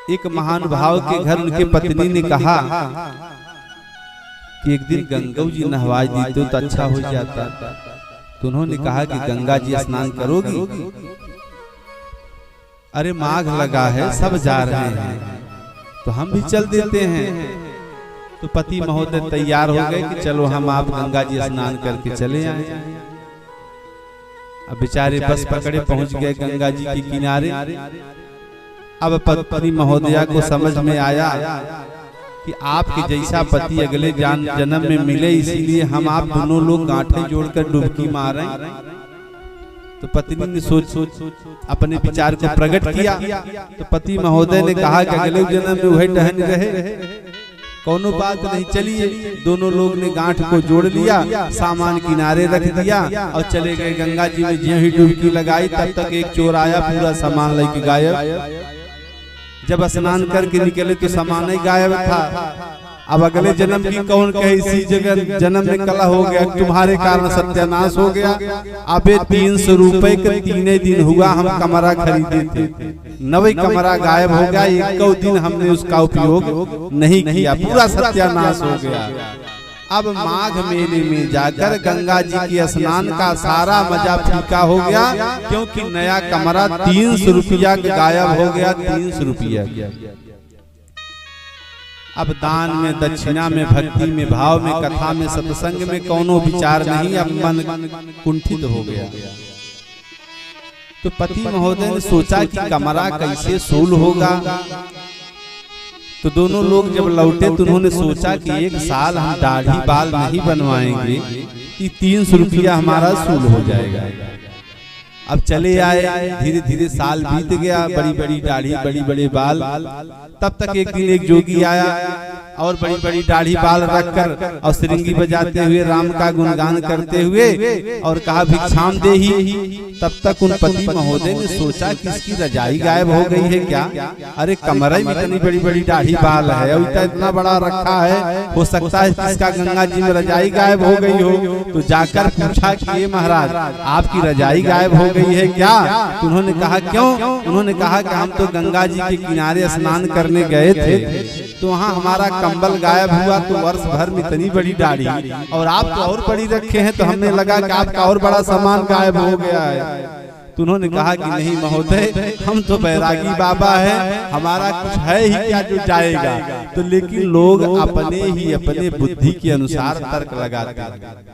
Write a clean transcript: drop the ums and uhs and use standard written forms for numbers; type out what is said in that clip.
एक महानुभाव के घर उनके पत्नी ने कहा कि एक दिन गंगा जी नहवा देते तो अच्छा हो जाता। तो उन्होंने कहा कि गंगा जी स्नान करोगी? अरे माघ लगा है, सब जा रहे हैं तो हम भी चल देते हैं। तो पति महोदय तैयार हो गए कि चलो हम आप गंगा जी स्नान करके चले आए। अब बेचारे बस पकड़े पहुंच गए गंगा जी के किनारे। अब पत्नी महोदया को समझ में आया कि आपके जैसा पति अगले जन्म में मिले, इसीलिए हम आप दोनों लोग गांठें जोड़कर डुबकी मारें। तो पत्नी ने सोच अपने विचार को प्रकट किया। तो पति महोदय ने कहा कि अगले जन्म में वही टहन रहे, कोनो बात नहीं, चलिए। दोनों लोग ने गांठ को जोड़ लिया, सामान किनारे रख दिया और चले गए गंगा जी में। ज्यों ही डुबकी लगाई तब तक एक चोर आया, पूरा सामान लेके गायब। जब स्नान करके निकले तो सामान ही गायब था। अब अगले जन्म की कौन कहे, इसी जगह जन्म में कला हो गया, तुम्हारे कारण सत्यानाश हो गया। अबे 300 रुपए के 3 दिन हुआ हम कमरा खरीदे थे, 9 कमरा गायब हो गया। 1 दिन हमने उसका उपयोग नहीं किया, पूरा सत्यानाश हो गया। अब माघ मेले में जाकर गंगा जी के स्नान का सारा मजा फीका हो गया, क्योंकि नया कमरा 300 रुपया गायब हो गया। 300 रुपया। अब दान में, दक्षिणा में, भक्ति में, भाव में, कथा में, सत्संग में कोनो विचार नहीं। अब मन कुंठित हो गया। तो पति महोदय ने सोचा कि कमरा कैसे सूल होगा। तो दोनों लोग जब लौटे तो उन्होंने सोचा कि 1 साल हम दाढ़ी बाल नहीं बनवाएंगे कि 300 रुपया हमारा सूल हो जाएगा। अब चले आए, धीरे धीरे साल बीत गया, बड़ी बड़ी दाढ़ी, बड़ी बड़े बाल। तब तक एक दिन एक जोगी आया और बड़ी बड़ी दाढ़ी बाल रखकर और श्रृंगी बजाते हुए राम का गुणगान करते हुए और कहा भिक्षाम देहि। तब तक उन पति महोदय ने सोचा कि इसकी रजाई गायब हो गई है क्या? अरे कमरा में इतनी बड़ी बड़ी दाढ़ी बाल है और इतना बड़ा रखा है, हो सकता है इसका गंगा जी में रजाई गायब हो गई हो। तो जाकर पूछा कि महाराज आपकी रजाई गायब हो गई है क्या? तो उन्होंने कहा क्यों? उन्होंने कहा कि हम तो गंगा जी के किनारे स्नान करने गए थे, तो वहाँ हमारा कंबल गायब हुआ। तो वर्ष भर में इतनी बड़ी दाढ़ी और आप तो और बड़ी रखे हैं, तो हमने लगा कि आपका और बड़ा सामान गायब हो गया है। तो उन्होंने कहा कि नहीं महोदय, हम तो बैरागी बाबा हैं, हमारा कुछ है ही क्या जो जाएगा। तो लेकिन लोग अपने बुद्धि के अनुसार तर्क लगाते हैं।